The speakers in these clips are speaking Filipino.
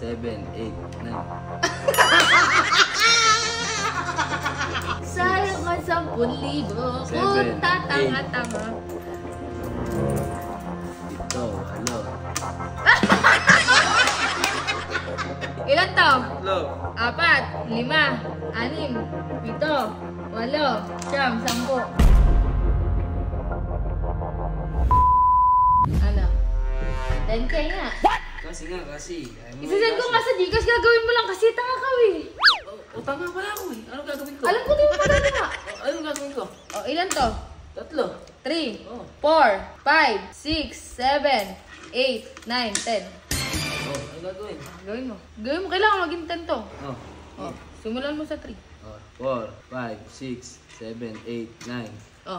7, 8, 9. Sayang ang 10,000 kung 7, tatanga-tanga. Ito, ano? Ilan to? 3. 4, 5, 6, 7, 8, 9, 10. Ano? 10K nga. Kasi nga, kasi. Isasend ko nga sa Gcash, gagawin mo lang kasi tanga ka eh. O, tanga pala ako eh. Ano gagawin ko? Alam ko di mo magagawa. Ano gagawin ko? O, ilan to? 3. 3, Oh. 4, 5, 6, 7, 8, 9, 10. Oh, ano gagawin? Gawin mo. Gawin mo. Kailangan maging 10 to. Oh. O, simulan mo sa 3. Oh, 4, 5, 6, 7, 8, 9. O.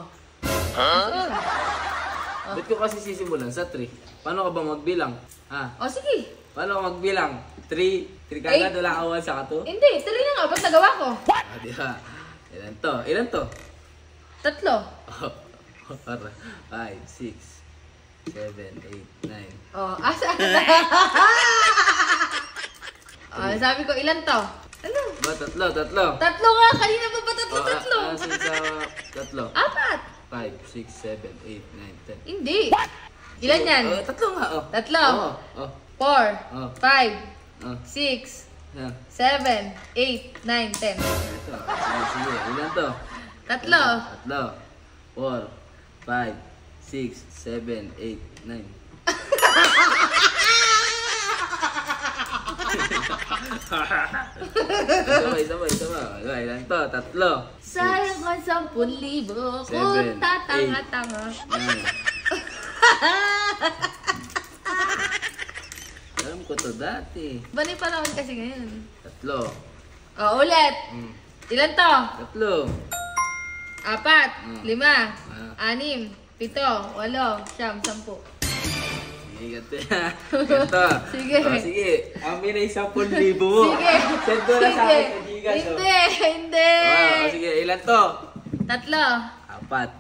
Ba't ko kasi sisimulan sa 3? Paano ka ba magbilang? Ha? O, sige. Paano ka magbilang? 3? 3 kagad, wala ka 1 sa 2? Hindi, 3 na nga. Ba't nagawa ko? Ah, di ba? Ilan to? Ilan to? 3. 4, 5, 6, 7, 8, 9. O, asa? O, sabi ko, ilan to? Ano? Ba, 3. 3 nga. Kanina pa ba 3? Asin sa 3. 4. 5, 6, 7, 8, 9, 10. Hindi. Ilan yan? 3 nga, oh. 3. Oh, oh. 4, Oh. 5, Oh. 6, Yeah. 7, 8, 9, 10. Ito. Sige, sige. Ilan to? 3. 3, 4, 5, 6, 7, 8, 9. Isa ba? Ilan to? 3. Sayang ang 10,000 7, kung tatanga-tanga. 9. Alam ko to dati. Banay panahon kasi ngayon. 3. O, ulit. Mm. Ilan to? 3. 4, 5, 6, 7, 8, 9, 10. Sige, ganito. Sige. Oh, sige. Amin ay 10,000 mo. Sige. Send mo na sa akin sa Gcash. Hindi, hindi. Oh, sige, ilan to? 3. 4, 5,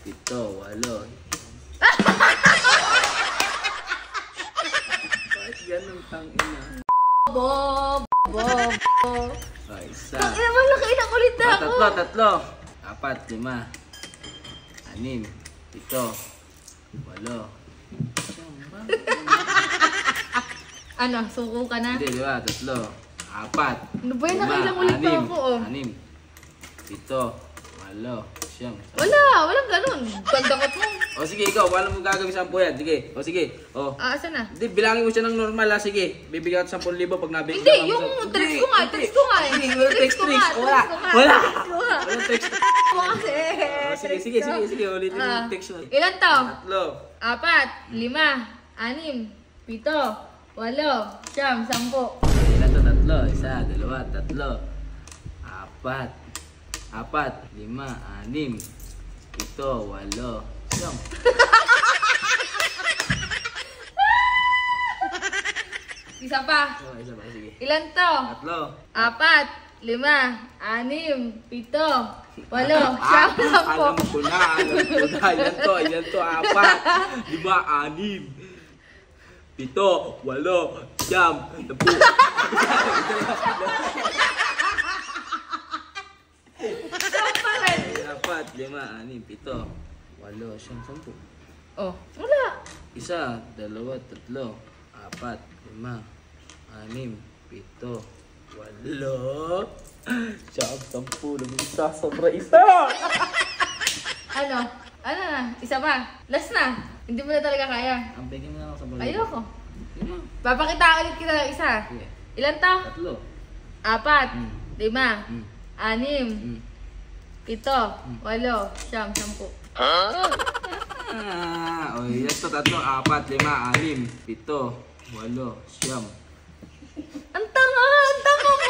6. 7, 8. Bakit ganun tangina? Bob. Oh, isa. Tangina mo, nakailang ulit na ako. 3. 4, 5, 6, 7, 8. Ano, suko ka na? Hindi, di ba? 3, 4. Ano ba yun? Nakailang ulit pa ako, oh. 6, 7, 8, 9. Walang ganun. Pagdakot mo. O sige, ikaw, paano mo gagawin 10 yan? Sige, o sige. O. Asan na? Hindi, bilangin mo siya ng normal ha. Sige, bibigyan ka 10,000 pag nabigyan Hindi, mo yung sa- tricks ko nga. Tricks ko nga eh. Hindi, wala tricks. Wala. Walang tricks. Mo kasi. O, sige, ulitin mo yung tricks mo. Ilan to? 3. 4, 5, 6, 7, 8, 9, 10. Ilan to? 3. Isa, 2, 3. 4. 4, 5, 6, 7, 8, 9. Isa pa. Isa ba? Sige. Ilan to? 4, 5, 6, 7, 8, 9, 10. Alam ko na. Ilan to? 4, 5, 6, 7, 8, 9. 7, 8, 9. Saan pa rin? 4, 5, 6, 7, 8, 9, 10. Oh, wala. Isa, 2, 3, 4, 5, 6, 7, 8. Siyam, 10. Isa, sobra isa. Ano? Ano na? Isa pa. Last na. Hindi mo na talaga kaya. Ang bigyan mo na ako sa balik. Ayoko. Sige. Papakita ulit kita ng isa. Sige. Ilan to? 3. 4, Mm. 5, Mm. 6, Mm. 7, 8, 9, 10. O, yan to. 3, 4, 5, 6, 7, 8, 9. Ang tanga! Ang tanga mo!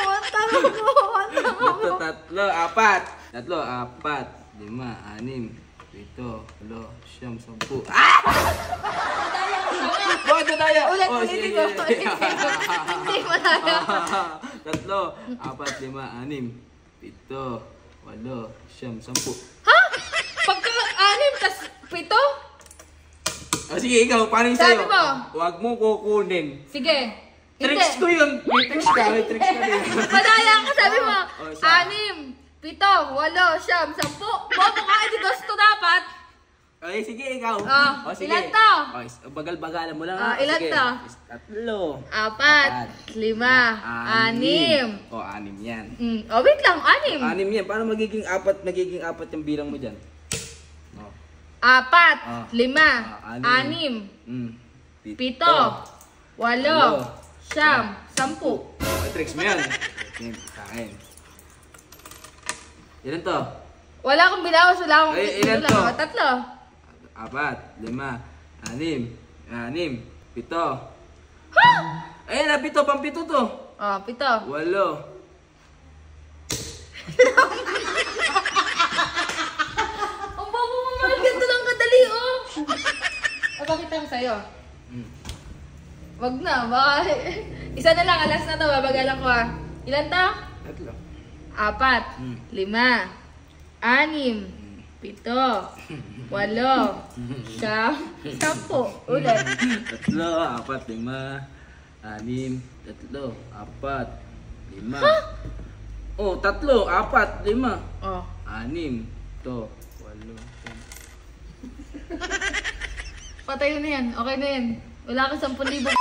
Ang tanga mo! Ang tanga mo! Ito, 3, 4. 3, 4, 5, 6, 7, 8, 9, 10. Ah! Bakit na tayo? Ulit, Oh, ulitin sige, ko. sige. Hindi mo tayo. 3, 4, 5, 6, 7, 8, 9, 10. Ha? Pagka 6 tas 7? O sige, ikaw, paano yung Sabi sa'yo? mo. Huwag mo kukunin. Sige. Tricks ko yun. May tricks ka din. Madaya ako, sabi mo. Oh, isa. 6, 7, 8, 10. Bobo ka, edi gusto dapat. Okay, sige, ikaw. Oh, sige. ilan to? Oh, bagal-bagalan mo lang. Ilan Sige. to? 3. 4, 5, 6. O, 6 yan. Wait lang, 6. 6 yan. Paano magiging 4 yung bilang mo dyan? Oh. 4, 5, 6, anim. 7, 8, 10. May tricks mo yan. Kain. Ilan to? Wala akong binawas, wala akong Ilan lang. to? 3. 4, 5, 6, 7. Ha? Ayun na, 7. Pang-7 to. 7. 8. Ang bobo mo, mahal, ganito lang kadali, oh. Papakita ko sa'yo. Wag na, baka... Isa na lang, alas na to, babagalan ko ah. Ilan to? 4, 5, 6, 7, 8, 8, 10. Ulit. 3, 4, 5, 6, 3, 4, 5. Oh, 3, 4, 5. Oh. 6, to, 8, 10. Patay na yan. Okay na yan. Wala kang 10,000 ka.